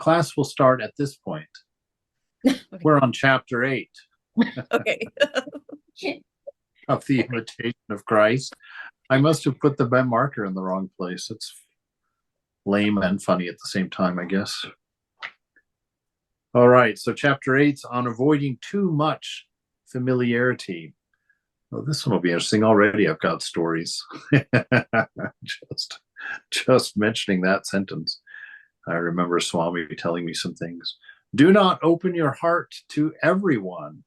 Class will start at this point. Okay. We're on chapter 8 Okay. of the Imitation of Christ. I must have put the marker in the wrong place. It's lame and funny at the same time, I guess. All right, so chapter 8's on avoiding too much familiarity. Oh, this one will be interesting. Already I've got stories. just mentioning that sentence. I remember Swami telling me some things. Do not open your heart to everyone,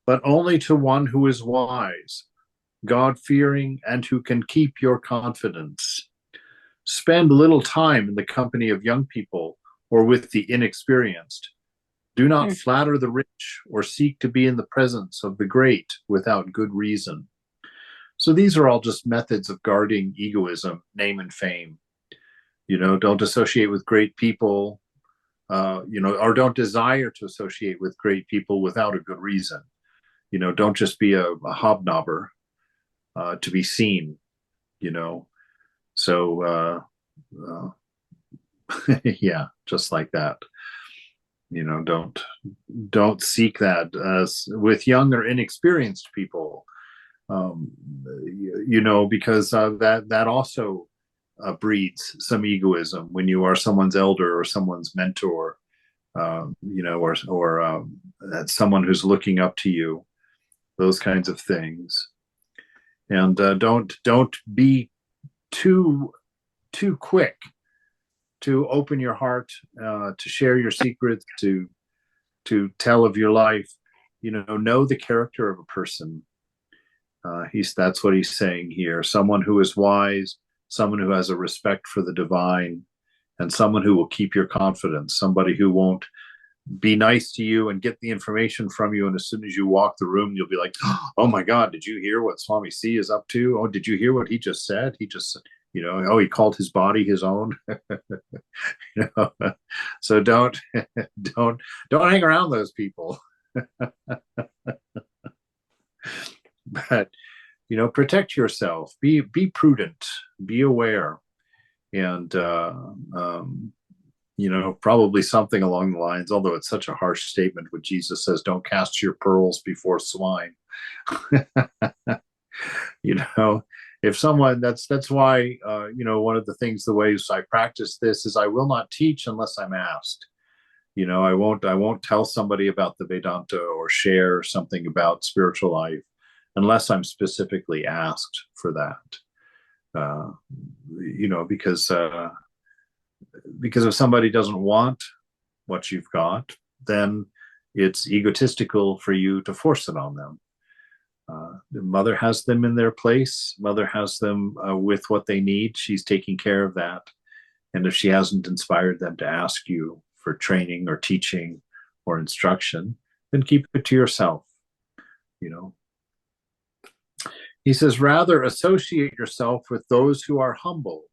but only to one who is wise, God-fearing, and who can keep your confidence. Spend little time in the company of young people or with the inexperienced. Do not flatter the rich or seek to be in the presence of the great without good reason. So these are all just methods of guarding egoism, name and fame. Don't associate with great people, or don't desire to associate with great people without a good reason. Don't just be a hobnobber to be seen, So, yeah, just like that. Don't seek that with young or inexperienced people, because that also breeds some egoism when you are someone's elder or someone's mentor, or someone who's looking up to you, those kinds of things. And don't be too quick to open your heart, to share your secrets, to tell of your life. Know the character of a person. That's what he's saying here. Someone who is wise, someone who has a respect for the divine, and someone who will keep your confidence. Somebody who won't be nice to you and get the information from you, and as soon as you walk the room, you'll be like, "Oh my God, did you hear what Swami C is up to? Oh, did you hear what he just said? He just, oh, he called his body his own." So don't hang around those people. But protect yourself. Be prudent. Be aware, and probably something along the lines. Although it's such a harsh statement, when Jesus says, "Don't cast your pearls before swine." If someone, that's why one of the things, the ways I practice this is I will not teach unless I'm asked. I won't tell somebody about the Vedanta or share something about spiritual life unless I'm specifically asked for that. Because if somebody doesn't want what you've got, then it's egotistical for you to force it on them. The mother has them in their place. Mother has them with what they need. She's taking care of that. And if she hasn't inspired them to ask you for training or teaching or instruction, then keep it to yourself. He says, rather associate yourself with those who are humble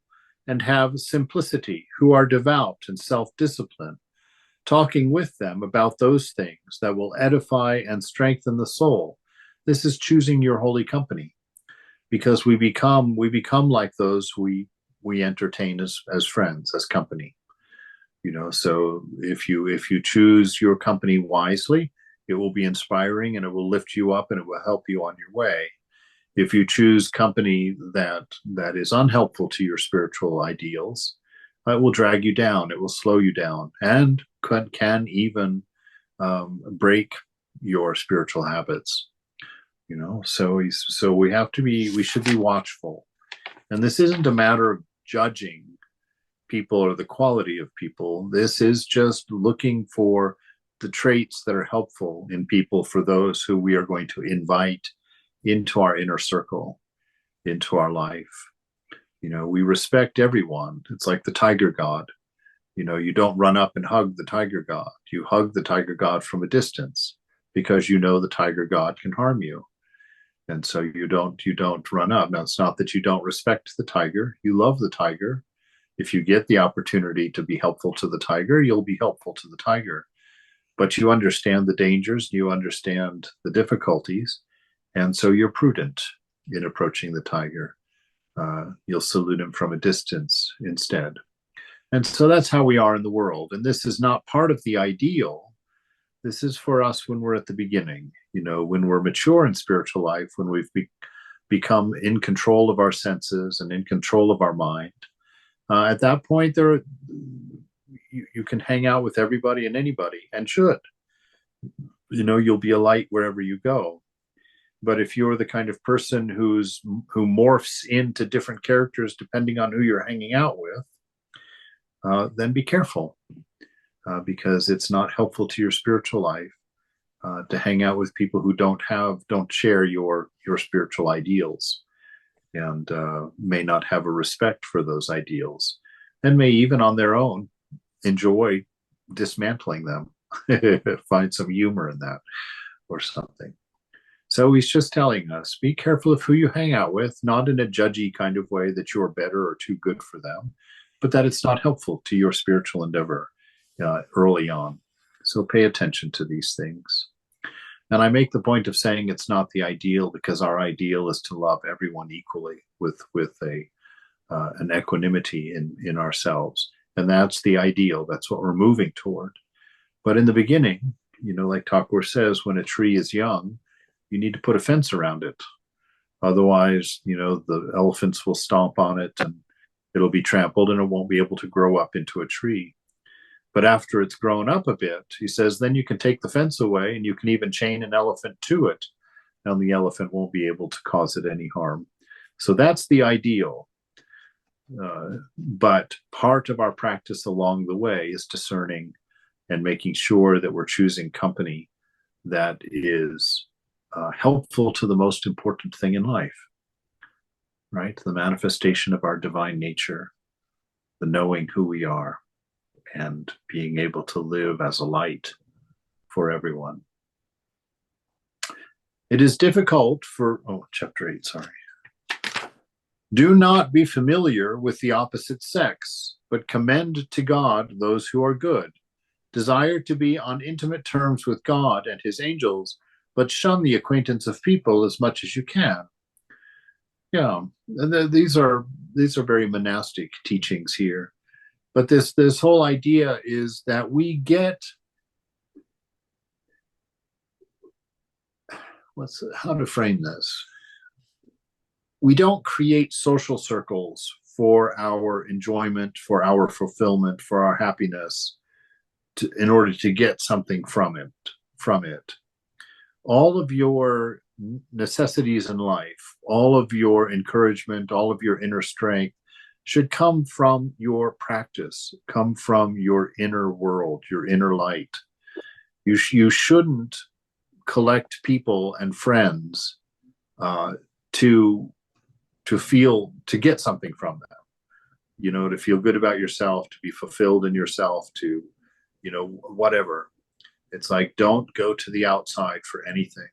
and have simplicity, who are devout and self-disciplined, talking with them about those things that will edify and strengthen the soul. This is choosing your holy company, because we become like those we entertain as friends, as company. So if you choose your company wisely, it will be inspiring and it will lift you up and it will help you on your way. If you choose company that is unhelpful to your spiritual ideals, it will drag you down, it will slow you down, and can even break your spiritual habits. So we should be watchful. And this isn't a matter of judging people or the quality of people. This is just looking for the traits that are helpful in people for those who we are going to invite into our inner circle, into our life. We respect everyone. It's like the tiger god. You don't run up and hug the tiger god. You hug the tiger god from a distance, because the tiger god can harm you. And so you don't run up. Now, it's not that you don't respect the tiger. You love the tiger. If you get the opportunity to be helpful to the tiger, you'll be helpful to the tiger. But you understand the dangers, you understand the difficulties, and so you're prudent in approaching the tiger. You'll salute him from a distance instead. And so that's how we are in the world. And this is not part of the ideal. This is for us when we're at the beginning, when we're mature in spiritual life, when we've become in control of our senses and in control of our mind. At that point, you can hang out with everybody and anybody, and should. You'll be a light wherever you go. But if you're the kind of person who morphs into different characters depending on who you're hanging out with, then be careful, because it's not helpful to your spiritual life to hang out with people who don't share your spiritual ideals, and may not have a respect for those ideals, and may even on their own enjoy dismantling them, find some humor in that or something. So he's just telling us, be careful of who you hang out with, not in a judgy kind of way that you're better or too good for them, but that it's not helpful to your spiritual endeavor early on. So pay attention to these things. And I make the point of saying it's not the ideal, because our ideal is to love everyone equally with an equanimity in ourselves. And that's the ideal. That's what we're moving toward. But in the beginning, like Thakur says, when a tree is young, you need to put a fence around it. Otherwise, the elephants will stomp on it and it'll be trampled and it won't be able to grow up into a tree. But after it's grown up a bit, he says, then you can take the fence away and you can even chain an elephant to it, and the elephant won't be able to cause it any harm. So that's the ideal. But part of our practice along the way is discerning and making sure that we're choosing company that is helpful to the most important thing in life, right? The manifestation of our divine nature, the knowing who we are, and being able to live as a light for everyone. It is difficult for, chapter 8, sorry. Do not be familiar with the opposite sex, but commend to God those who are good. Desire to be on intimate terms with God and his angels, but shun the acquaintance of people as much as you can. Yeah, these are very monastic teachings here. But this whole idea is that we get, how to frame this? We don't create social circles for our enjoyment, for our fulfillment, for our happiness, in order to get something from it. All of your necessities in life, all of your encouragement, all of your inner strength should come from your practice, come from your inner world, your inner light. You shouldn't collect people and friends to get something from them, to feel good about yourself, to be fulfilled in yourself, to, whatever. It's like, don't go to the outside for anything.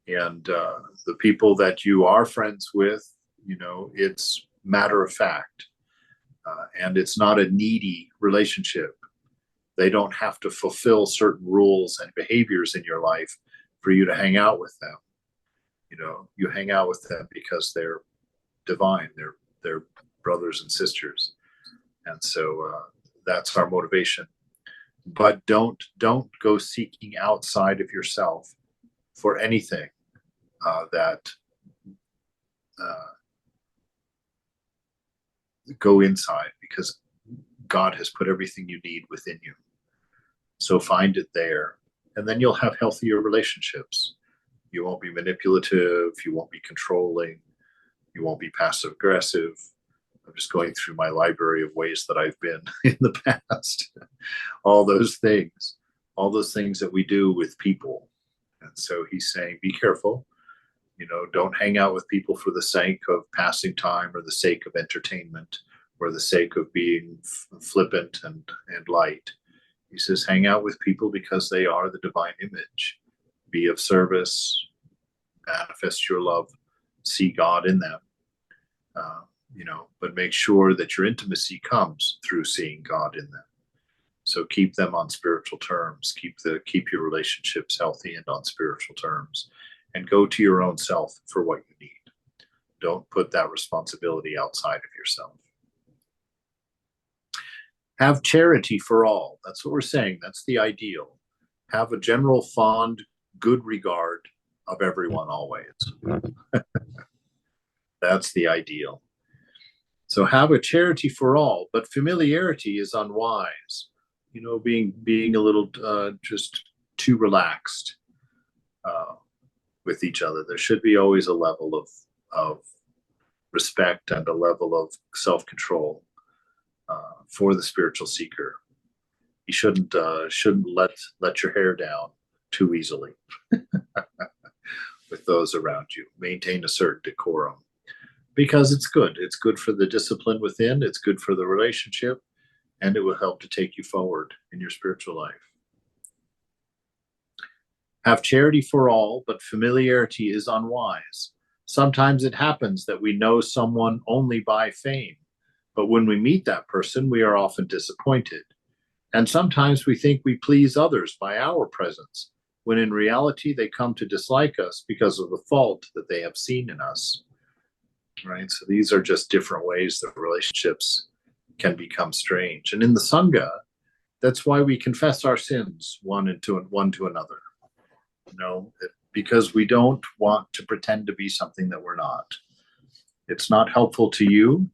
And the people that you are friends with, it's matter of fact. And it's not a needy relationship. They don't have to fulfill certain rules and behaviors in your life for you to hang out with them. You hang out with them because they're divine. They're brothers and sisters. And so that's our motivation. But don't go seeking outside of yourself for anything that go inside, because God has put everything you need within you. So find it there, and then you'll have healthier relationships. You won't be manipulative. You won't be controlling. You won't be passive aggressive. I'm just going through my library of ways that I've been in the past. all those things that we do with people. And so he's saying, be careful. Don't hang out with people for the sake of passing time, or the sake of entertainment, or the sake of being flippant and light. He says, hang out with people because they are the divine image. Be of service, manifest your love, see God in them. But make sure that your intimacy comes through seeing God in them. So keep them on spiritual terms. Keep your relationships healthy and on spiritual terms, and go to your own self for what you need. Don't put that responsibility outside of yourself. Have charity for all. That's what we're saying. That's the ideal. Have a general fond, good regard of everyone always. That's the ideal. So have a charity for all, but familiarity is unwise. Being a little just too relaxed with each other. There should be always a level of respect and a level of self-control for the spiritual seeker. You shouldn't let your hair down too easily with those around you. Maintain a certain decorum because it's good. It's good for the discipline within. It's good for the relationship, and it will help to take you forward in your spiritual life. Have charity for all, but familiarity is unwise. Sometimes it happens that we know someone only by fame, but when we meet that person, we are often disappointed. And sometimes we think we please others by our presence, when in reality they come to dislike us because of the fault that they have seen in us. Right? So these are just different ways that relationships can become strange. And in the Sangha, that's why we confess our sins one to another. Because we don't want to pretend to be something that we're not. It's not helpful to you.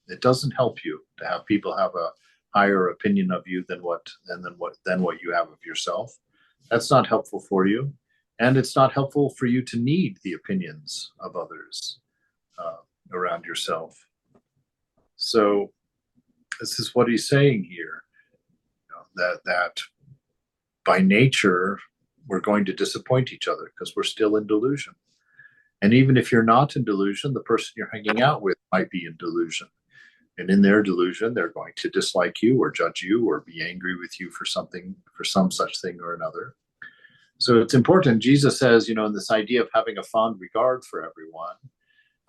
It doesn't help you to have people have a higher opinion of you than what you have of yourself. That's not helpful for you, and it's not helpful for you to need the opinions of others around yourself. So this is what he's saying here, that by nature we're going to disappoint each other because we're still in delusion. And even if you're not in delusion, the person you're hanging out with might be in delusion. And in their delusion, they're going to dislike you or judge you or be angry with you for some such thing or another. So it's important. Jesus says, in this idea of having a fond regard for everyone,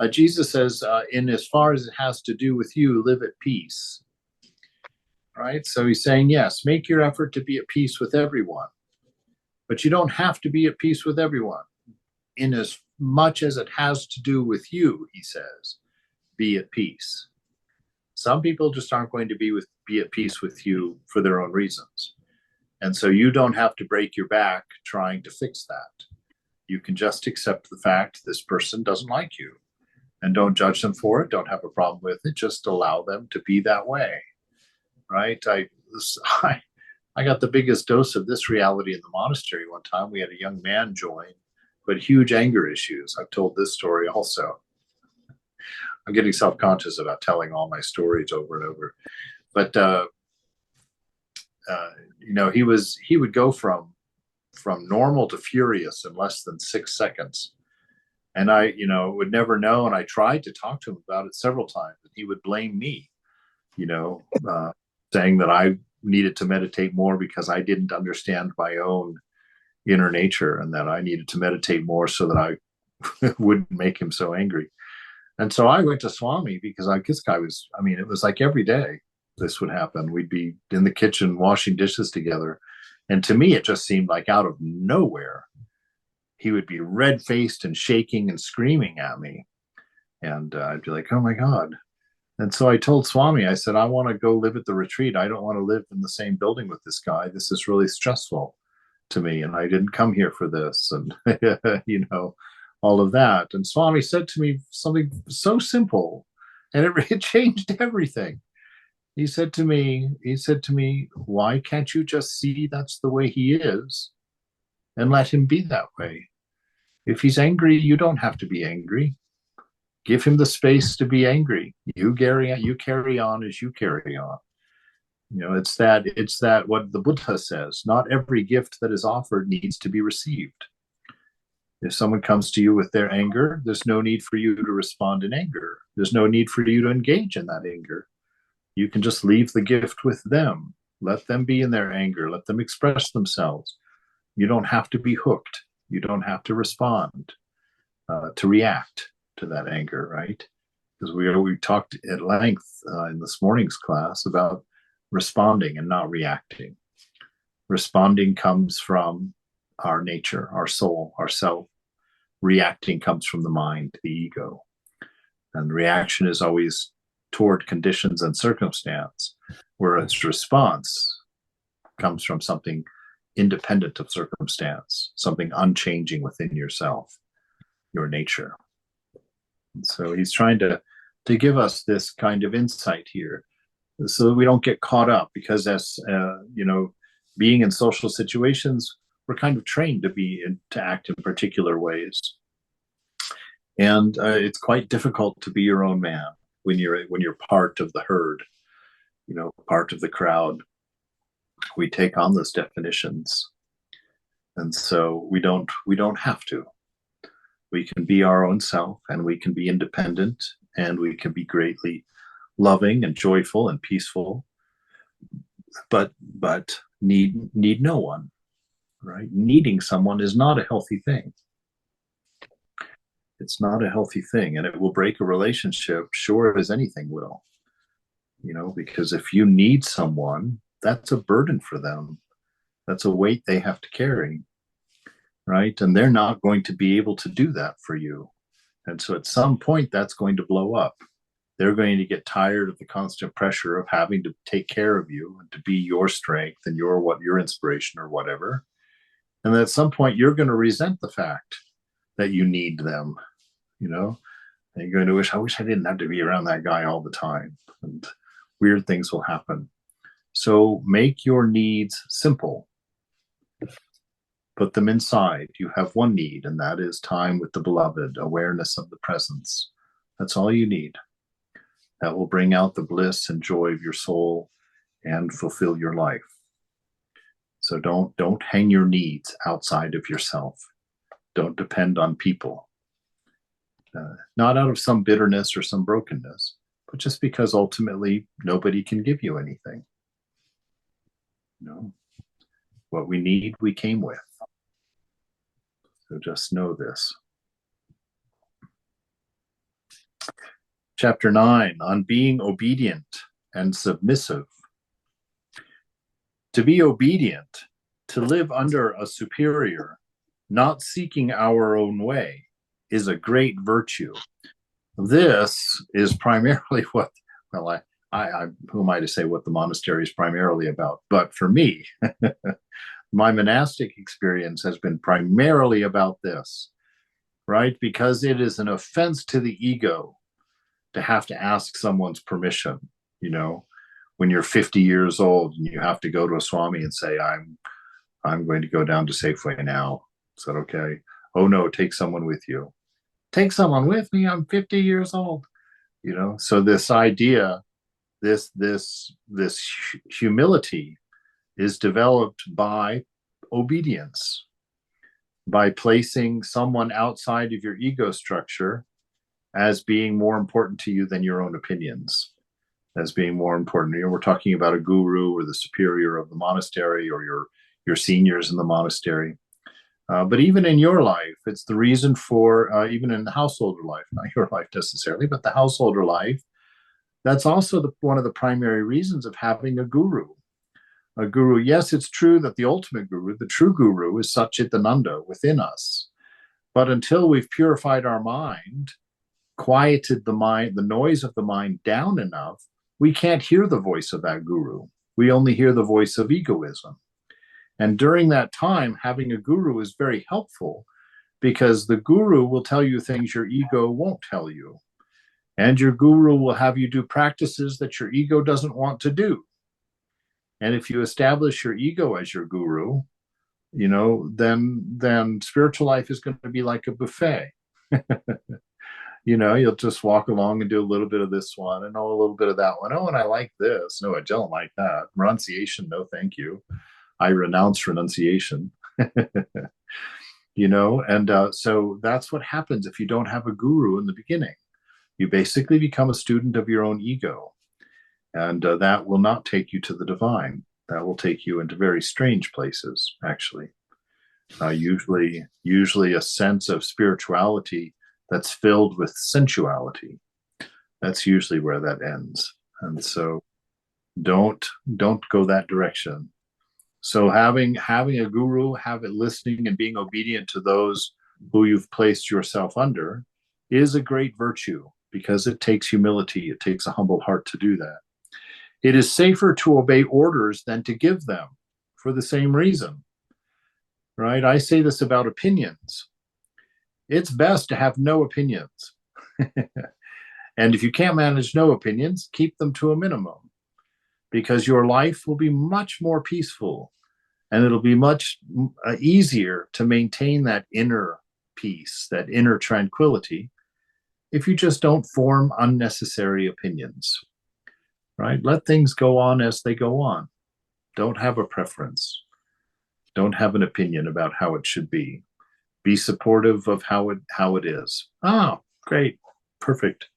Jesus says, in as far as it has to do with you, live at peace. Right? So he's saying, yes, make your effort to be at peace with everyone. But you don't have to be at peace with everyone. In as much as it has to do with you, he says, be at peace. Some people just aren't going to be at peace with you for their own reasons. And so you don't have to break your back trying to fix that. You can just accept the fact this person doesn't like you. And don't judge them for it. Don't have a problem with it. Just allow them to be that way. Right? I got the biggest dose of this reality in the monastery one time. We had a young man join, but huge anger issues. I've told this story also. I'm getting self-conscious about telling all my stories over and over. But he would go from normal to furious in less than 6 seconds. And I, would never know. And I tried to talk to him about it several times. And he would blame me, saying that I needed to meditate more because I didn't understand my own inner nature and that I needed to meditate more so that I wouldn't make him so angry. And so I went to Swami because this guy was, it was like every day this would happen. We'd be in the kitchen washing dishes together. And to me, it just seemed like out of nowhere, he would be red-faced and shaking and screaming at me. And I'd be like, oh my God. And so I told Swami, I said, I want to go live at the retreat. I don't want to live in the same building with this guy. This is really stressful to me. And I didn't come here for this. And, all of that. And Swami said to me something so simple, and it changed everything. He said to me, why can't you just see that's the way he is and let him be that way? If he's angry, you don't have to be angry. Give him the space to be angry. You carry on as you carry on. It's that what the Buddha says, not every gift that is offered needs to be received. If someone comes to you with their anger, there's no need for you to respond in anger. There's no need for you to engage in that anger. You can just leave the gift with them. Let them be in their anger. Let them express themselves. You don't have to be hooked. You don't have to respond, to react to that anger, right? Because we talked at length in this morning's class about responding and not reacting. Responding comes from our nature, our soul, our self. Reacting comes from the mind, the ego. And reaction is always toward conditions and circumstance, whereas response comes from something independent of circumstance, something unchanging within yourself, your nature. And so he's trying to give us this kind of insight here, so that we don't get caught up, because as being in social situations, we're kind of trained to act in particular ways, and it's quite difficult to be your own man when you're part of the herd, part of the crowd. We take on those definitions, and so we don't have to. We can be our own self, and we can be independent, and we can be greatly loving and joyful and peaceful, but need no one, right? Needing someone is not a healthy thing. It's not a healthy thing, and it will break a relationship, sure as anything will. Because if you need someone, that's a burden for them. That's a weight they have to carry, right? And they're not going to be able to do that for you. And so at some point, that's going to blow up. They're going to get tired of the constant pressure of having to take care of you and to be your strength and your inspiration or whatever. And at some point, you're going to resent the fact that you need them, and you're going to I wish I didn't have to be around that guy all the time. And weird things will happen. So make your needs simple. Put them inside. You have one need, and that is time with the beloved, awareness of the presence. That's all you need. That will bring out the bliss and joy of your soul and fulfill your life. So don't hang your needs outside of yourself. Don't depend on people. Not out of some bitterness or some brokenness, but just because ultimately nobody can give you anything. What we need, we came with. So just know this. Chapter 9, on being obedient and submissive. To be obedient, to live under a superior, not seeking our own way, is a great virtue. This is primarily what, I who am I to say what the monastery is primarily about? But for me, my monastic experience has been primarily about this, right? Because it is an offense to the ego to have to ask someone's permission, when you're 50 years old and you have to go to a Swami and say, I'm going to go down to Safeway now. Is that okay? Oh no, take someone with you. Take someone with me? I'm 50 years old. So this idea, this humility is developed by obedience, by placing someone outside of your ego structure as being more important to you than your own opinions, as being more important. We're talking about a guru or the superior of the monastery or your seniors in the monastery. But even in your life, it's the reason for, even in the householder life, not your life necessarily, but the householder life, that's also one of the primary reasons of having a guru. A guru, yes, it's true that the ultimate guru, the true guru, is Satchitananda within us. But until we've purified our mind, quieted the mind, the noise of the mind down enough, we can't hear the voice of that guru. We only hear the voice of egoism. And during that time, having a guru is very helpful, because the guru will tell you things your ego won't tell you. And your guru will have you do practices that your ego doesn't want to do. And if you establish your ego as your guru, then spiritual life is going to be like a buffet. You'll just walk along and do a little bit of this one and a little bit of that one. Oh, and I like this. No, I don't like that. Renunciation, no, thank you. I renounce renunciation. So that's what happens if you don't have a guru in the beginning. You basically become a student of your own ego, and that will not take you to the divine. That will take you into very strange places, actually. Usually a sense of spirituality that's filled with sensuality. That's usually where that ends. And so don't go that direction. So having a guru, listening and being obedient to those who you've placed yourself under, is a great virtue. because it takes humility. It takes a humble heart to do that. It is safer to obey orders than to give them for the same reason, right? I say this about opinions. It's best to have no opinions. And if you can't manage no opinions, keep them to a minimum, because your life will be much more peaceful, and it'll be much easier to maintain that inner peace, that inner tranquility, if you just don't form unnecessary opinions, right? Let things go on as they go on. Don't have a preference. Don't have an opinion about how it should be. Be supportive of how it is. Ah, great. Perfect.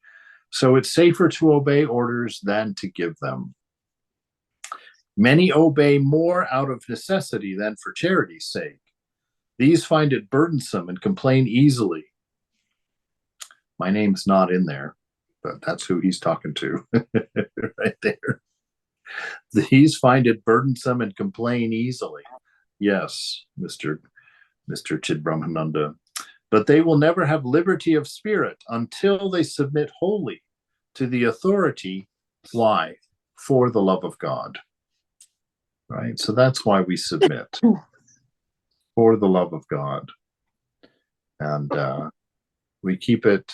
So it's safer to obey orders than to give them. Many obey more out of necessity than for charity's sake. These find it burdensome and complain easily. My name's not in there, but that's who he's talking to right there. These find it burdensome and complain easily. Yes, Mr. Chidbrahmananda. But they will never have liberty of spirit until they submit wholly to the authority. Why? For the love of God. Right? So that's why we submit. For the love of God. And we keep it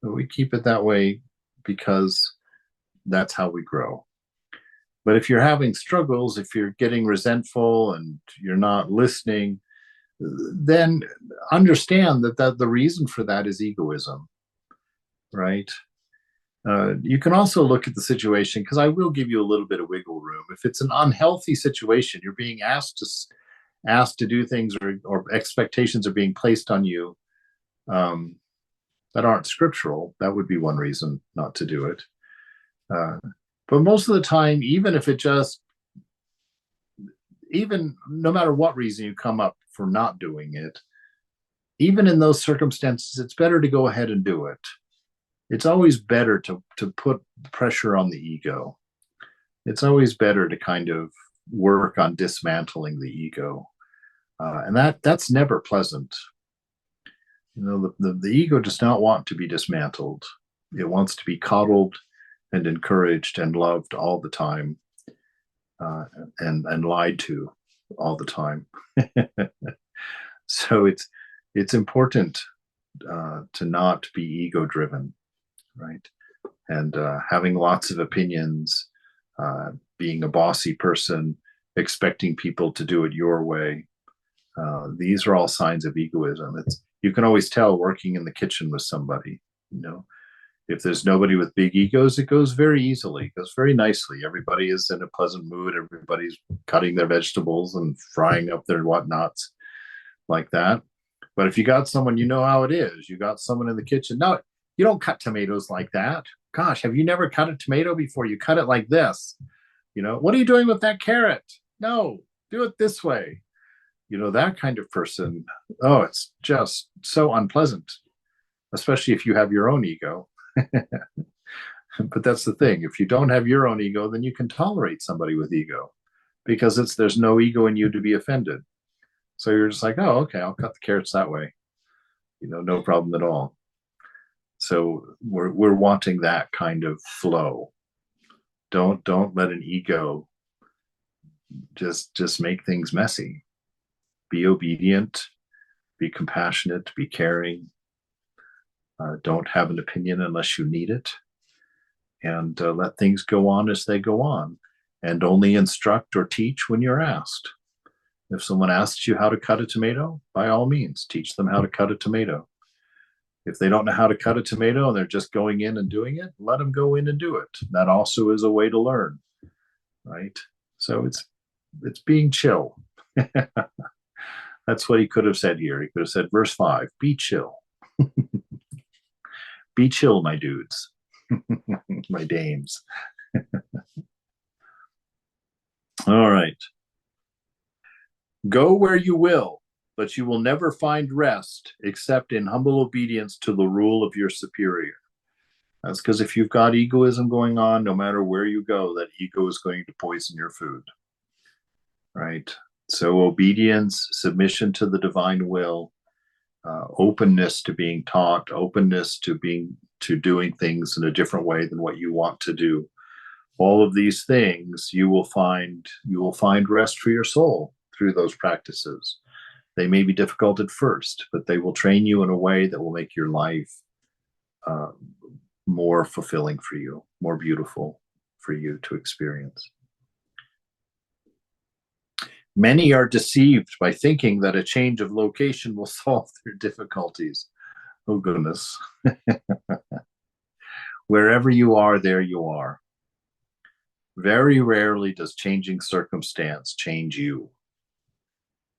that way because that's how we grow. But if you're having struggles, if you're getting resentful and you're not listening, then understand that the reason for that is egoism, right? You can also look at the situation, because I will give you a little bit of wiggle room. If it's an unhealthy situation, you're being asked to do things, or expectations are being placed on you that aren't scriptural, that would be one reason not to do it. But most of the time, even no matter what reason you come up for not doing it, even in those circumstances, it's better to go ahead and do it. It's always better to put pressure on the ego. It's always better to kind of work on dismantling the ego. And that's never pleasant. You know, the ego does not want to be dismantled. It wants to be coddled and encouraged and loved all the time, and lied to all the time. So it's important to not be ego driven, right? And having lots of opinions, being a bossy person, expecting people to do it your way. These are all signs of egoism. You can always tell working in the kitchen with somebody, you know. If there's nobody with big egos, it goes very easily. It goes very nicely. Everybody is in a pleasant mood. Everybody's cutting their vegetables and frying up their whatnots like that. But if you got someone, you know how it is. You got someone in the kitchen. No, you don't cut tomatoes like that. Gosh, have you never cut a tomato before? You cut it like this. You know, what are you doing with that carrot? No, do it this way. You know, that kind of person. Oh, it's just so unpleasant, especially if you have your own ego. But that's the thing. If you don't have your own ego, then you can tolerate somebody with ego, because there's no ego in you to be offended. So you're just like, oh, okay, I'll cut the carrots that way. You know, no problem at all. So we're wanting that kind of flow. Don't let an ego just make things messy. Be obedient, be compassionate, be caring. Don't have an opinion unless you need it, and let things go on as they go on, and only instruct or teach when you're asked. If someone asks you how to cut a tomato, by all means, teach them how to cut a tomato. If they don't know how to cut a tomato and they're just going in and doing it, let them go in and do it. That also is a way to learn, right? So it's being chill. That's what he could have said here. He could have said, verse 5, be chill. Be chill, my dudes, my dames. All right. Go where you will, but you will never find rest except in humble obedience to the rule of your superior. That's because if you've got egoism going on, no matter where you go, that ego is going to poison your food, right? So obedience, submission to the divine will, openness to being taught, openness to doing things in a different way than what you want to do. All of these things you will find rest for your soul through those practices. They may be difficult at first, but they will train you in a way that will make your life more fulfilling for you, more beautiful for you to experience. Many are deceived by thinking that a change of location will solve their difficulties. Oh, goodness. Wherever you are, there you are. Very rarely does changing circumstance change you.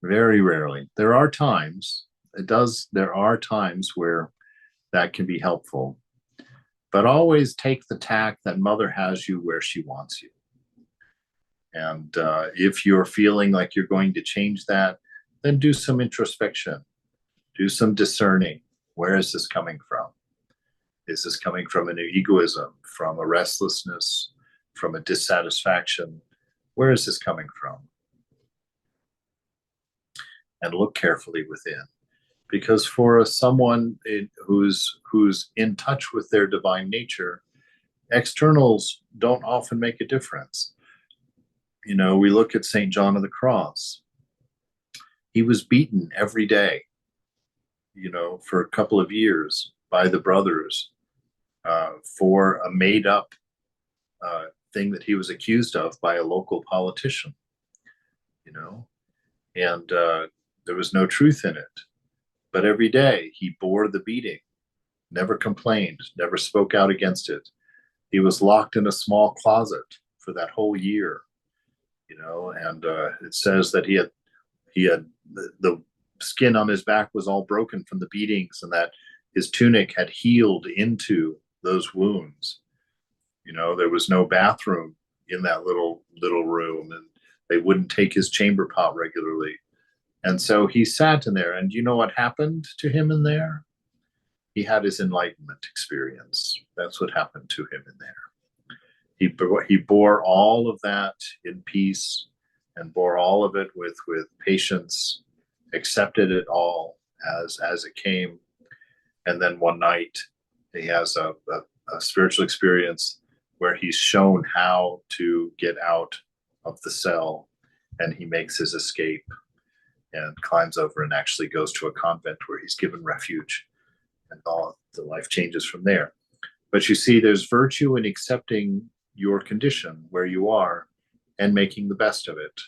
Very rarely. There are times where that can be helpful, but always take the tack that Mother has you where she wants you. And if you're feeling like you're going to change that, then do some introspection, do some discerning. Where is this coming from? Is this coming from an egoism, from a restlessness, from a dissatisfaction? Where is this coming from? And look carefully within, because for someone who's in touch with their divine nature, externals don't often make a difference. You know, we look at St. John of the Cross. He was beaten every day, you know, for a couple of years by the brothers for a made-up thing that he was accused of by a local politician, you know, and there was no truth in it. But every day he bore the beating, never complained, never spoke out against it. He was locked in a small closet for that whole year, you know, and it says that he had the skin on his back was all broken from the beatings, and that his tunic had healed into those wounds. You know, there was no bathroom in that little room, and they wouldn't take his chamber pot regularly. And so he sat in there, and you know what happened to him in there? He had his enlightenment experience. That's what happened to him in there. He bore all of that in peace, and bore all of it with patience, accepted it all as it came. And then one night he has a spiritual experience where he's shown how to get out of the cell, and he makes his escape and climbs over and actually goes to a convent where he's given refuge, and all the life changes from there. But you see, there's virtue in accepting your condition where you are and making the best of it.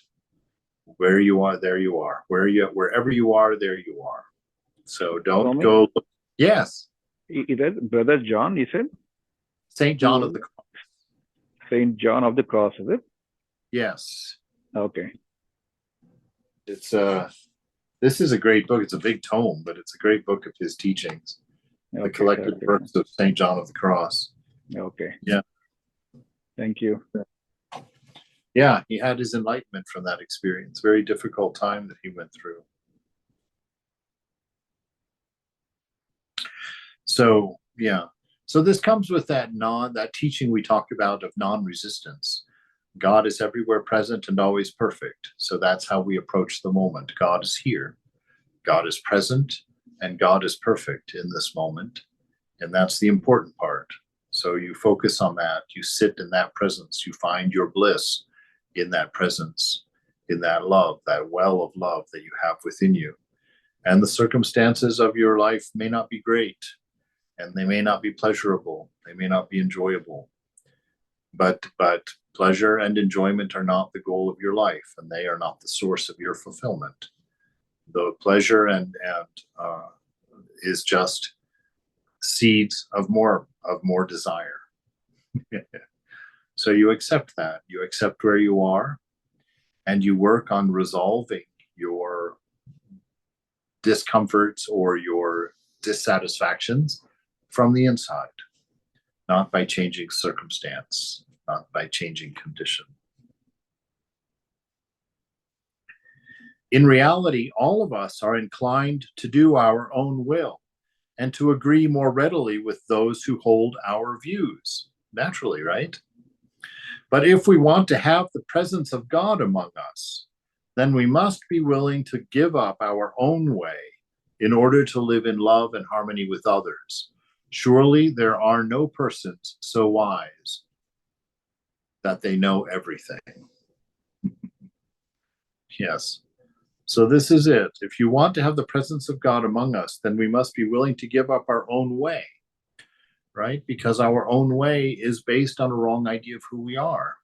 Where you are, there you are. Wherever you are, there you are. So don't go. Yes. Is that Brother John, you said? St. John of the Cross. St. John of the Cross, is it? Yes. Okay. It's this is a great book. It's a big tome, but it's a great book of his teachings. The collected works of St. John of the Cross. Okay. Yeah. Thank you. Yeah, he had his enlightenment from that experience. Very difficult time that he went through. So, yeah. So this comes with that teaching we talked about of non-resistance. God is everywhere present and always perfect. So that's how we approach the moment. God is here. God is present, and God is perfect in this moment. And that's the important part. So you focus on that. You sit in that presence. You find your bliss in that presence, in that love, that well of love that you have within you. And the circumstances of your life may not be great, and they may not be pleasurable. They may not be enjoyable. But pleasure and enjoyment are not the goal of your life, and they are not the source of your fulfillment. The pleasure and is just seeds of more desire. So you accept that. You accept where you are, and you work on resolving your discomforts or your dissatisfactions from the inside, not by changing circumstance, not by changing condition. In reality, all of us are inclined to do our own will and to agree more readily with those who hold our views. Naturally, right? But if we want to have the presence of God among us, then we must be willing to give up our own way in order to live in love and harmony with others. Surely there are no persons so wise that they know everything. Yes. So this is it. If you want to have the presence of God among us, then we must be willing to give up our own way, right? Because our own way is based on a wrong idea of who we are.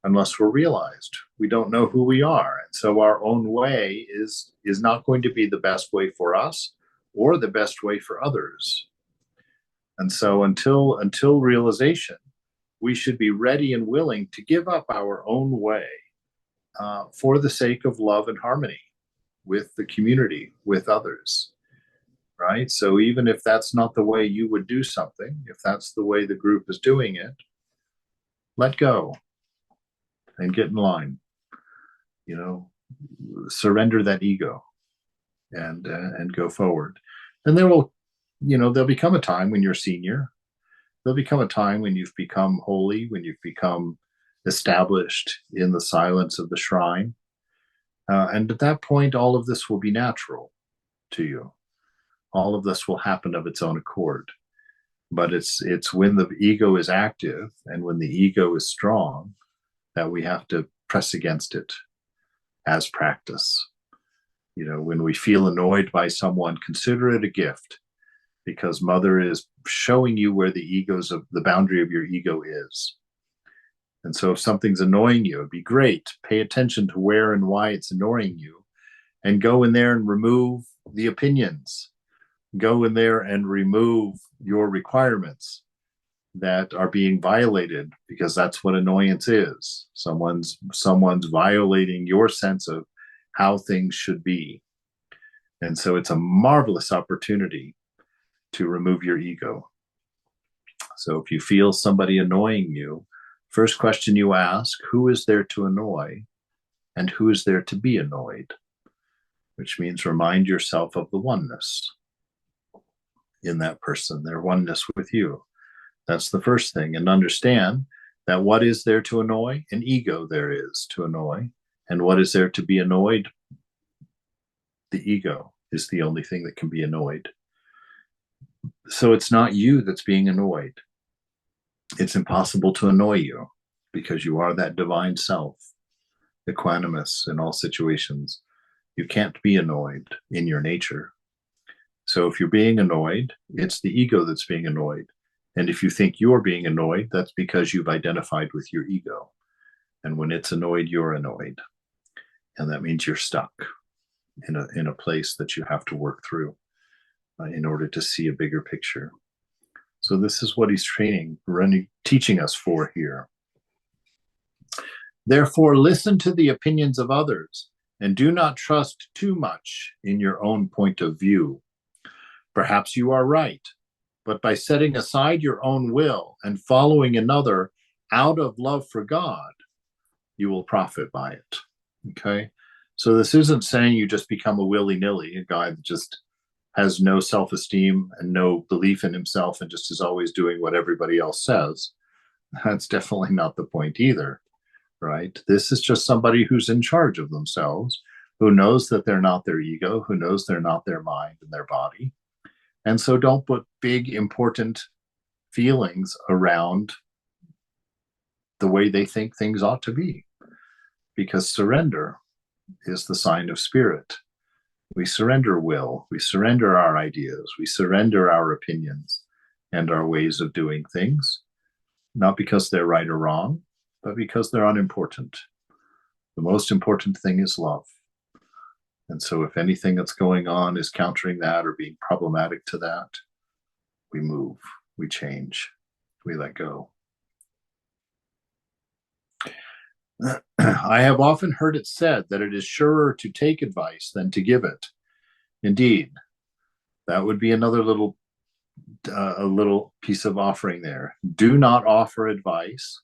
Unless we're realized, we don't know who we are. And so our own way is not going to be the best way for us or the best way for others. And so until realization, we should be ready and willing to give up our own way for the sake of love and harmony with the community, with others, right? So even if that's not the way you would do something, if that's the way the group is doing it, let go and get in line, surrender that ego and go forward. And there'll become a time when you're senior. There'll become a time when you've become holy, when you've become established in the silence of the shrine. And at that point, all of this will be natural to you. All of this will happen of its own accord. But it's when the ego is active and when the ego is strong that we have to press against it as practice. When we feel annoyed by someone, consider it a gift, because Mother is showing you where the boundary of your ego is. And so if something's annoying you, it'd be great. Pay attention to where and why it's annoying you, and go in there and remove the opinions. Go in there and remove your requirements that are being violated, because that's what annoyance is. Someone's violating your sense of how things should be. And so it's a marvelous opportunity to remove your ego. So if you feel somebody annoying you, first question you ask, who is there to annoy and who is there to be annoyed? Which means remind yourself of the oneness in that person, their oneness with you. That's the first thing. And understand that what is there to annoy? An ego there is to annoy. And what is there to be annoyed? The ego is the only thing that can be annoyed. So it's not you that's being annoyed. It's impossible to annoy you because you are that divine self, equanimous in all situations. You can't be annoyed in your nature. So if you're being annoyed, it's the ego that's being annoyed. And if you think you're being annoyed, that's because you've identified with your ego. And when it's annoyed, you're annoyed. And that means you're stuck in a place that you have to work through in order to see a bigger picture. So this is what he's teaching us for here. Therefore, listen to the opinions of others and do not trust too much in your own point of view. Perhaps you are right, but by setting aside your own will and following another out of love for God, you will profit by it. Okay? So this isn't saying you just become a willy-nilly, a guy that just has no self-esteem and no belief in himself and just is always doing what everybody else says. That's definitely not the point either, right? This is just somebody who's in charge of themselves, who knows that they're not their ego, who knows they're not their mind and their body. And so don't put big, important feelings around the way they think things ought to be, because surrender is the sign of spirit. We surrender will, we surrender our ideas, we surrender our opinions and our ways of doing things, not because they're right or wrong, but because they're unimportant. The most important thing is love. And so if anything that's going on is countering that or being problematic to that, we move, we change, we let go. I have often heard it said that it is surer to take advice than to give it. Indeed, that would be another little piece of offering there. Do not offer advice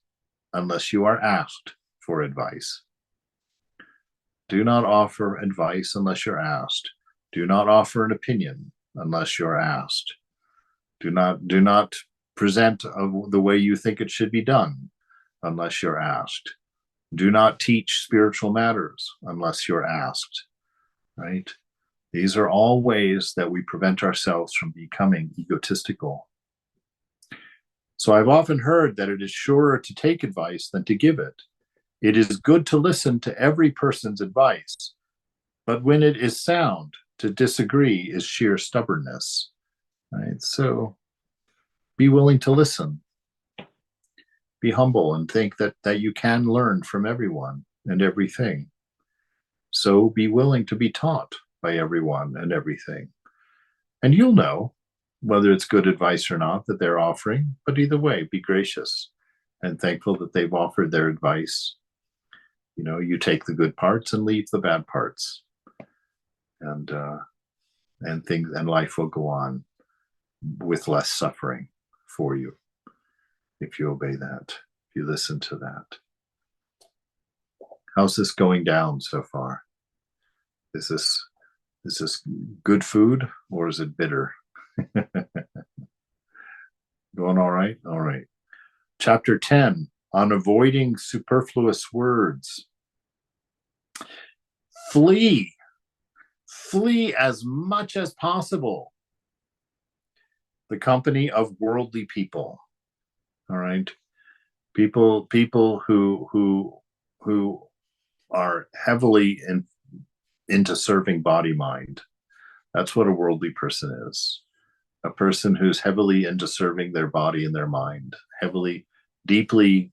unless you are asked for advice. Do not offer advice unless you're asked. Do not offer an opinion unless you're asked. Do not present the way you think it should be done unless you're asked. Do not teach spiritual matters unless you're asked, right? These are all ways that we prevent ourselves from becoming egotistical. So I've often heard that it is surer to take advice than to give it. It is good to listen to every person's advice, but when it is sound, to disagree is sheer stubbornness. Right? So be willing to listen. Be humble and think that you can learn from everyone and everything. So be willing to be taught by everyone and everything. And you'll know whether it's good advice or not that they're offering, but either way, be gracious and thankful that they've offered their advice. You know, you take the good parts and leave the bad parts. And things and life will go on with less suffering for you if you obey that, if you listen to that. How's this going down so far? Is this good food or is it bitter? Going all right? All right. Chapter 10 on avoiding superfluous words. Flee as much as possible the company of worldly people. All right. People who are heavily into serving body mind. That's what a worldly person is. A person who's heavily into serving their body and their mind, heavily, deeply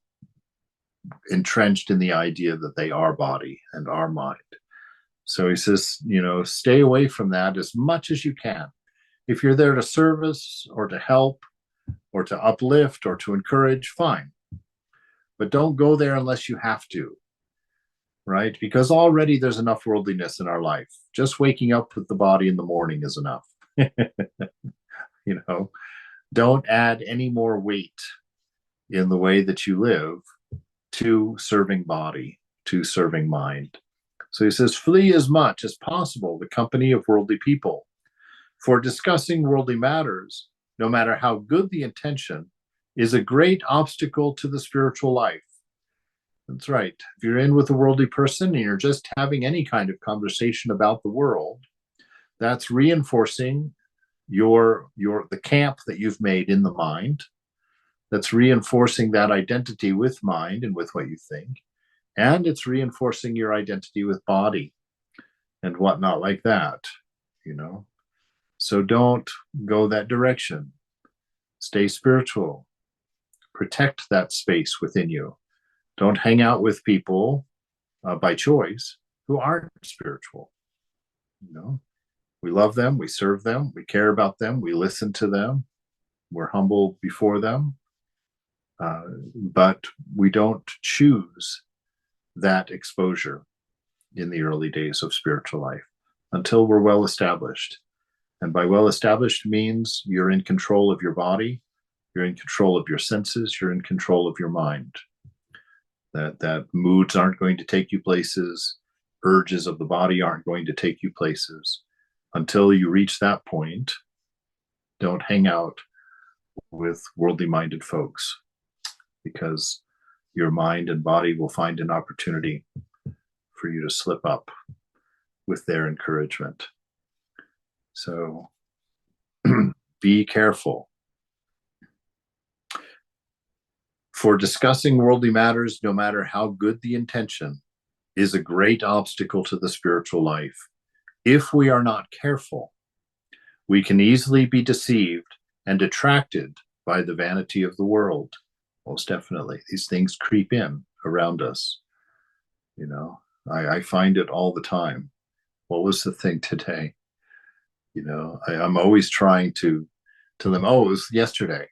entrenched in the idea that they are body and are mind. So he says, you know, stay away from that as much as you can. If you're there to service or to help or to uplift or to encourage, fine. But don't go there unless you have to, right? Because already there's enough worldliness in our life. Just waking up with the body in the morning is enough. You know, don't add any more weight in the way that you live to serving body, to serving mind. So he says, flee as much as possible the company of worldly people. For discussing worldly matters, no matter how good the intention, is a great obstacle to the spiritual life. That's right. If you're in with a worldly person and you're just having any kind of conversation about the world, that's reinforcing the camp that you've made in the mind. That's reinforcing that identity with mind and with what you think. And it's reinforcing your identity with body and whatnot like that, you know. So don't go that direction. Stay spiritual. Protect that space within you. Don't hang out with people by choice who aren't spiritual. You know, we love them, we serve them, we care about them, we listen to them, we're humble before them, but we don't choose that exposure in the early days of spiritual life until we're well established. And by well established means you're in control of your body, you're in control of your senses, you're in control of your mind. That moods aren't going to take you places, urges of the body aren't going to take you places. Until you reach that point, don't hang out with worldly minded folks, because your mind and body will find an opportunity for you to slip up with their encouragement. So be careful. For discussing worldly matters, no matter how good the intention, is a great obstacle to the spiritual life. If we are not careful, we can easily be deceived and attracted by the vanity of the world. Most definitely. These things creep in around us. You know, I find it all the time. What was the thing today? You know, I'm always trying to tell them, oh, it was yesterday.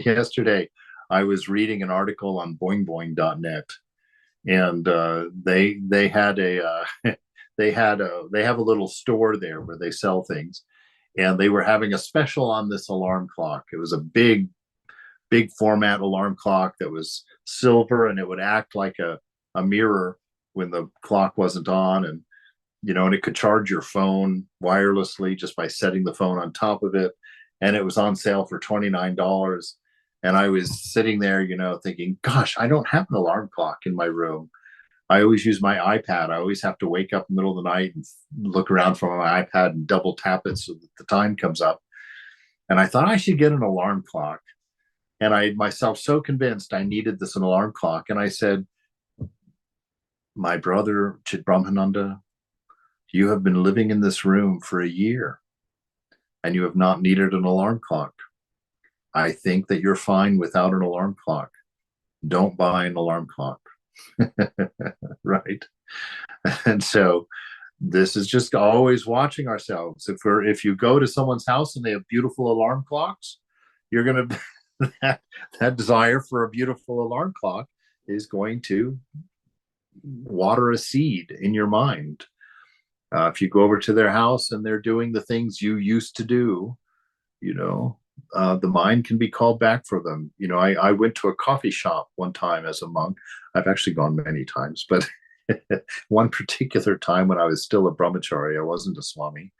Yesterday, I was reading an article on boingboing.net, and they had a they have a little store there where they sell things, and they were having a special on this alarm clock. It was a big format alarm clock that was silver, and it would act like a mirror when the clock wasn't on, and you know, and it could charge your phone wirelessly just by setting the phone on top of it. And it was on sale for $29. And I was sitting there, you know, thinking, gosh, I don't have an alarm clock in my room. I always use my iPad. I always have to wake up in the middle of the night and look around from my iPad and double tap it so that the time comes up. And I thought I should get an alarm clock. And I myself so convinced I needed this an alarm clock. And I said, my brother Chit Brahmananda, you have been living in this room for a year and you have not needed an alarm clock. I think that you're fine without an alarm clock. Don't buy an alarm clock. Right. And so this is just always watching ourselves. If you go to someone's house and they have beautiful alarm clocks, you're going to that desire for a beautiful alarm clock is going to water a seed in your mind. If you go over to their house and they're doing the things you used to do, the mind can be called back for them. I went to a coffee shop one time as a monk. I've actually gone many times, but one particular time when I was still a brahmachari, I wasn't a swami.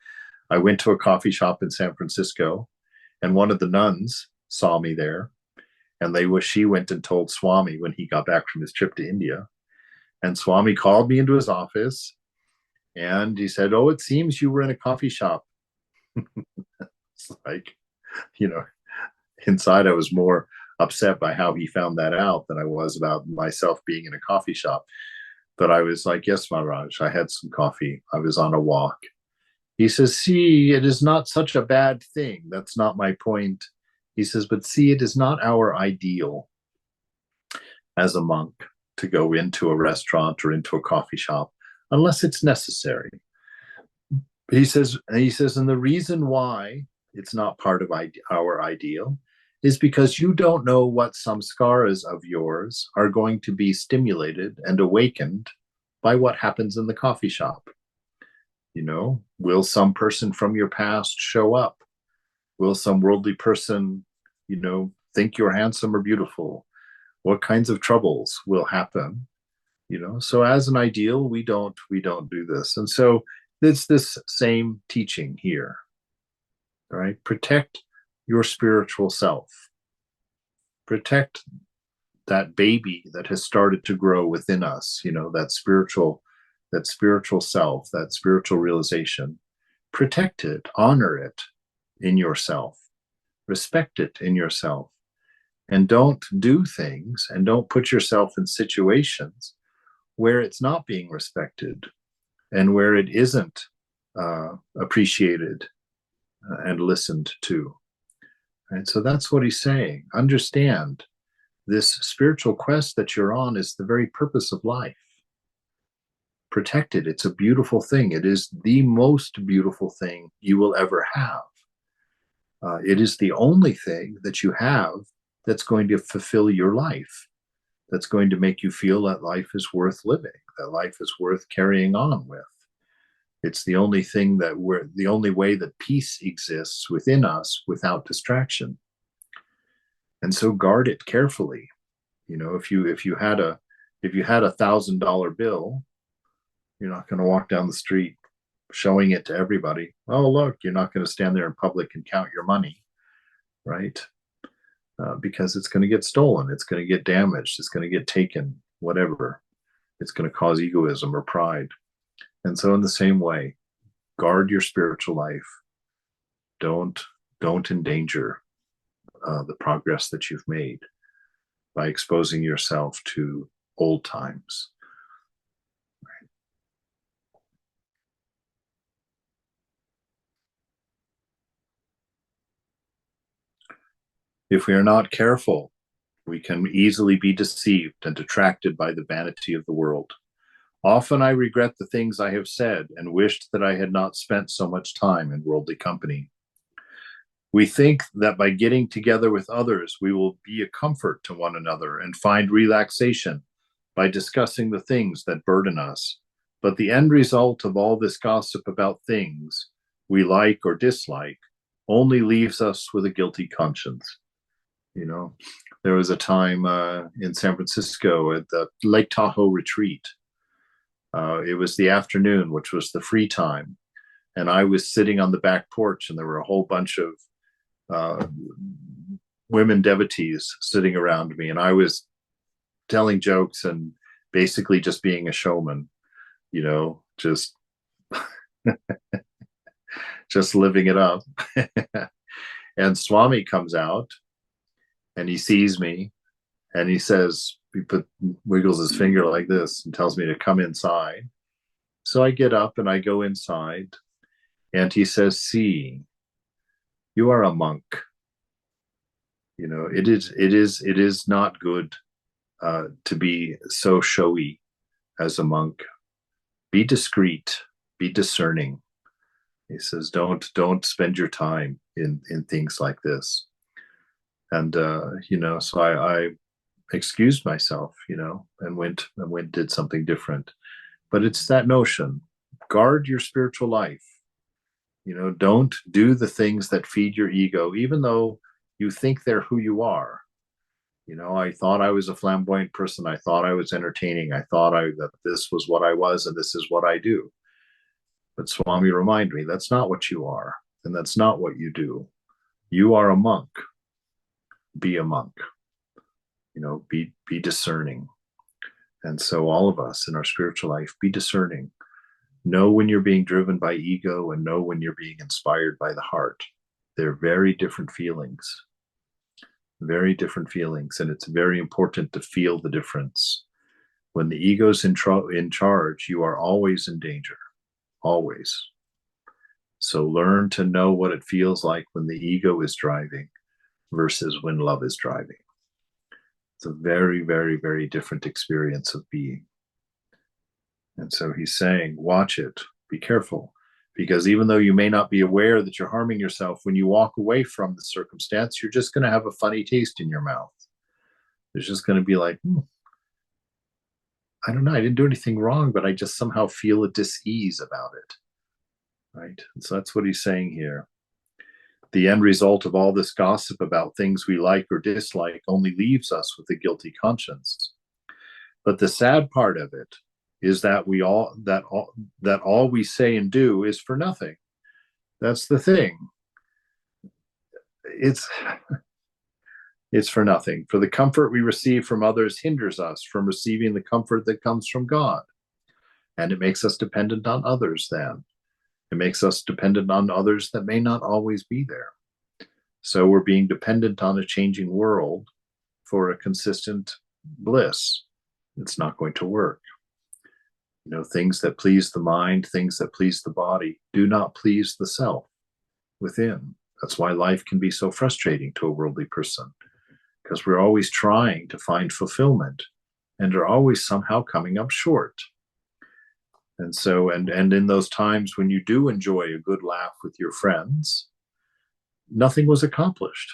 I went to a coffee shop in San Francisco, and one of the nuns saw me there, and she went and told Swami when he got back from his trip to India. And Swami called me into his office, and he said, "Oh, it seems you were in a coffee shop." It's like, inside I was more upset by how he found that out than I was about myself being in a coffee shop. But I was like, "Yes, Maharaj, I had some coffee. I was on a walk." He says, "See, it is not such a bad thing. That's not my point." He says, "But see, it is not our ideal as a monk to go into a restaurant or into a coffee shop unless it's necessary." He says, and the reason why it's not part of our ideal is because you don't know what samskaras of yours are going to be stimulated and awakened by what happens in the coffee shop. Will some person from your past show up? Will some worldly person, think you're handsome or beautiful? What kinds of troubles will happen? So as an ideal, we don't do this. And so it's this same teaching here. All right. Protect your spiritual self. Protect that baby that has started to grow within us, that spiritual self, that spiritual realization. Protect it, honor it in yourself, respect it in yourself, and don't do things and don't put yourself in situations where it's not being respected and where it isn't appreciated and listened to. And so that's what he's saying. Understand this spiritual quest that you're on is the very purpose of life. Protect it. It's a beautiful thing. It is the most beautiful thing you will ever have. It is the only thing that you have that's going to fulfill your life, that's going to make you feel that life is worth living, that life is worth carrying on with. It's the only thing the only way that peace exists within us without distraction. And so guard it carefully. If you had a $1,000 bill, you're not going to walk down the street showing it to everybody. Oh, look, you're not going to stand there in public and count your money, right? Because it's going to get stolen. It's going to get damaged. It's going to get taken, whatever. It's going to cause egoism or pride. And so in the same way, guard your spiritual life. Don't endanger the progress that you've made by exposing yourself to old times. If we are not careful, we can easily be deceived and attracted by the vanity of the world. Often I regret the things I have said and wished that I had not spent so much time in worldly company. We think that by getting together with others, we will be a comfort to one another and find relaxation by discussing the things that burden us. But the end result of all this gossip about things we like or dislike only leaves us with a guilty conscience. There was a time in San Francisco at the Lake Tahoe retreat. It was the afternoon, which was the free time. And I was sitting on the back porch, and there were a whole bunch of women devotees sitting around me. And I was telling jokes and basically just being a showman, just just living it up. And Swami comes out and he sees me and he says, wiggles his finger like this and tells me to come inside. So I get up and I go inside, and he says, "See, you are a monk. It is not good to be so showy as a monk. Be discreet, be discerning." He says, don't spend your time in things like this. And so I excused myself, and went did something different. But it's that notion: guard your spiritual life. Don't do the things that feed your ego, even though you think they're who you are. I thought I was a flamboyant person. I thought I was entertaining. I thought that this was what I was, and this is what I do. But Swami reminded me, that's not what you are, and that's not what you do. You are a monk. Be a monk. Be discerning. And so all of us in our spiritual life, be discerning. Know when you're being driven by ego, and know when you're being inspired by the heart. They're very different feelings. Very different feelings. And it's very important to feel the difference. When the ego's in charge, you are always in danger. Always. So learn to know what it feels like when the ego is driving versus when love is driving. It's a very, very, very different experience of being. And so he's saying, watch it, be careful, because even though you may not be aware that you're harming yourself, when you walk away from the circumstance, you're just going to have a funny taste in your mouth. There's just going to be like, I don't know, I didn't do anything wrong, but I just somehow feel a dis-ease about it. Right? And so that's what he's saying here. The end result of all this gossip about things we like or dislike only leaves us with a guilty conscience. But the sad part of it is that all we say and do is for nothing. That's the thing. It's for nothing. For the comfort we receive from others hinders us from receiving the comfort that comes from God. And it makes us dependent on others then. It makes us dependent on others that may not always be there. So we're being dependent on a changing world for a consistent bliss. It's not going to work. Things that please the mind, things that please the body, do not please the self within. That's why life can be so frustrating to a worldly person, because we're always trying to find fulfillment and are always somehow coming up short. And so, and in those times when you do enjoy a good laugh with your friends, nothing was accomplished.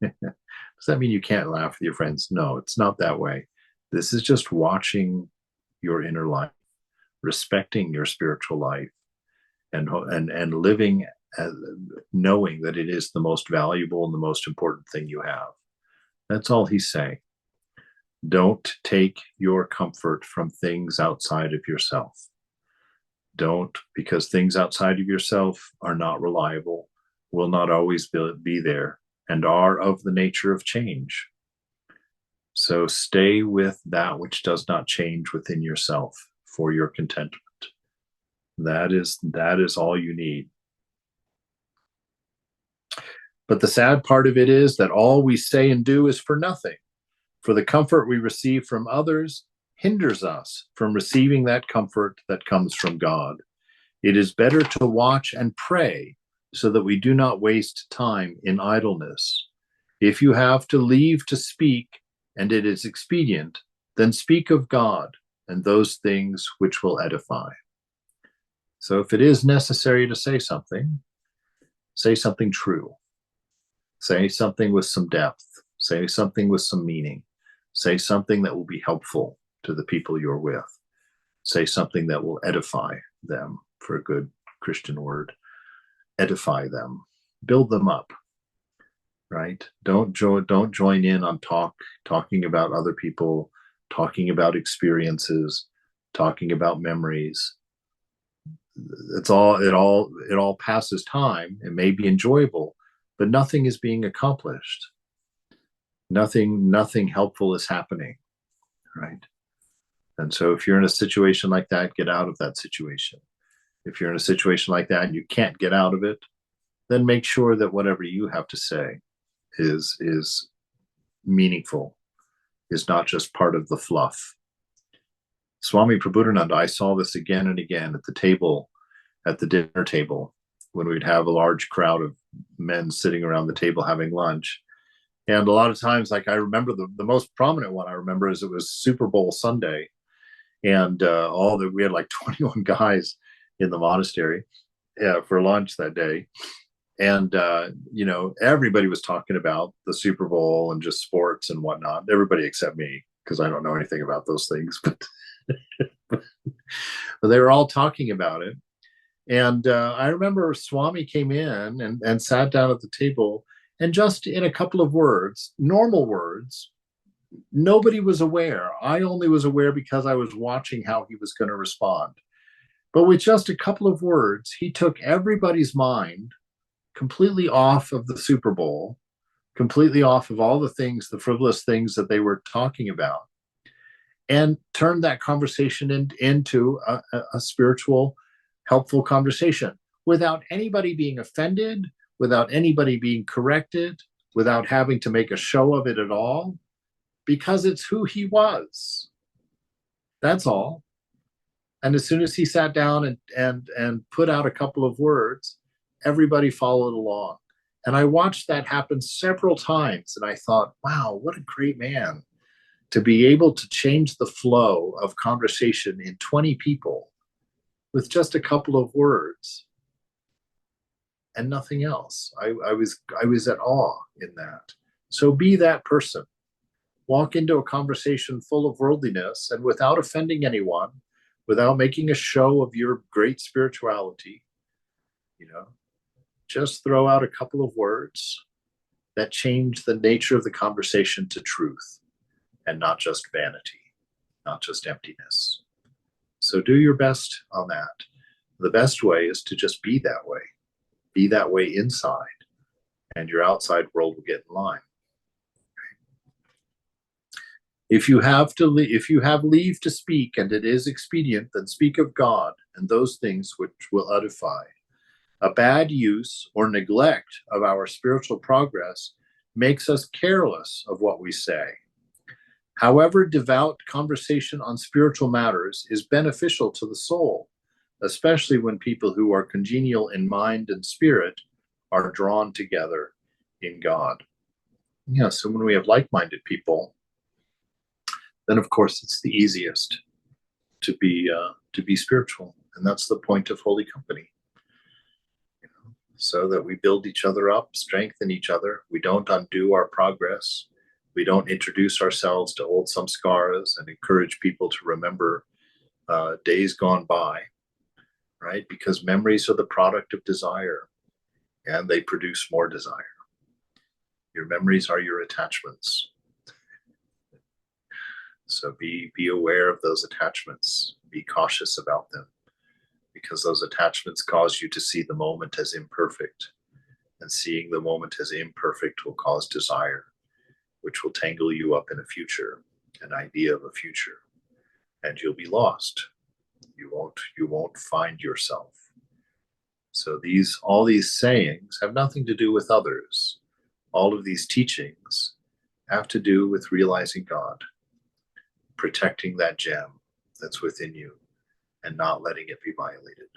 Does that mean you can't laugh with your friends? No, it's not that way. This is just watching your inner life, respecting your spiritual life, and living as, knowing that it is the most valuable and the most important thing you have. That's all he's saying. Don't take your comfort from things outside of yourself. Don't, because things outside of yourself are not reliable, will not always be there, and are of the nature of change. So stay with that which does not change within yourself for your contentment. That is all you need. But the sad part of it is that all we say and do is for nothing. For the comfort we receive from others hinders us from receiving that comfort that comes from God. It is better to watch and pray so that we do not waste time in idleness. If you have to leave to speak, and it is expedient, then speak of God and those things which will edify. So if it is necessary to say something true. Say something with some depth. Say something with some meaning. Say something that will be helpful to the people you're with. Say something that will edify them, for a good Christian word. Edify them. Build them up. Right? Don't join in on talking about other people, talking about experiences, talking about memories. It all passes time. It may be enjoyable, but nothing is being accomplished. Nothing helpful is happening. right? And so if you're in a situation like that, get out of that situation. If you're in a situation like that and you can't get out of it, then make sure that whatever you have to say is meaningful, is not just part of the fluff. Swami Prabhupada, I saw this again and again at the table, at the dinner table, when we'd have a large crowd of men sitting around the table having lunch. And a lot of times, like I remember the most prominent one I remember is it was Super Bowl Sunday. And we had like 21 guys in the monastery for lunch that day. And, everybody was talking about the Super Bowl and just sports and whatnot. Everybody except me, because I don't know anything about those things. But they were all talking about it. And I remember Swami came in and sat down at the table, and just in a couple of words, normal words, nobody was aware. I only was aware because I was watching how he was going to respond. But with just a couple of words, he took everybody's mind completely off of the Super Bowl, completely off of all the things, the frivolous things that they were talking about, and turned that conversation into a spiritual, helpful conversation without anybody being offended, without anybody being corrected, without having to make a show of it at all, because it's who he was. That's all. And as soon as he sat down and put out a couple of words, everybody followed along. And I watched that happen several times. And I thought, wow, what a great man to be able to change the flow of conversation in 20 people with just a couple of words and nothing else. I was at awe in that. So be that person. Walk into a conversation full of worldliness and without offending anyone, without making a show of your great spirituality, just throw out a couple of words that change the nature of the conversation to truth and not just vanity, not just emptiness. So do your best on that. The best way is to just be that way. Be that way inside, and your outside world will get in line. If you have leave to speak, and it is expedient, then speak of God and those things which will edify. A bad use or neglect of our spiritual progress makes us careless of what we say. However, devout conversation on spiritual matters is beneficial to the soul, especially when people who are congenial in mind and spirit are drawn together in God. So when we have like-minded people, then of course it's the easiest to be spiritual, and that's the point of holy company. So that we build each other up, strengthen each other. We don't undo our progress. We don't introduce ourselves to old samskaras and encourage people to remember days gone by, right? Because memories are the product of desire, and they produce more desire. Your memories are your attachments. So be aware of those attachments. Be cautious about them, because those attachments cause you to see the moment as imperfect. And seeing the moment as imperfect will cause desire, which will tangle you up in a future, an idea of a future, and you'll be lost. You won't find yourself. So all these sayings have nothing to do with others. All of these teachings have to do with realizing God, protecting that gem that's within you, and not letting it be violated.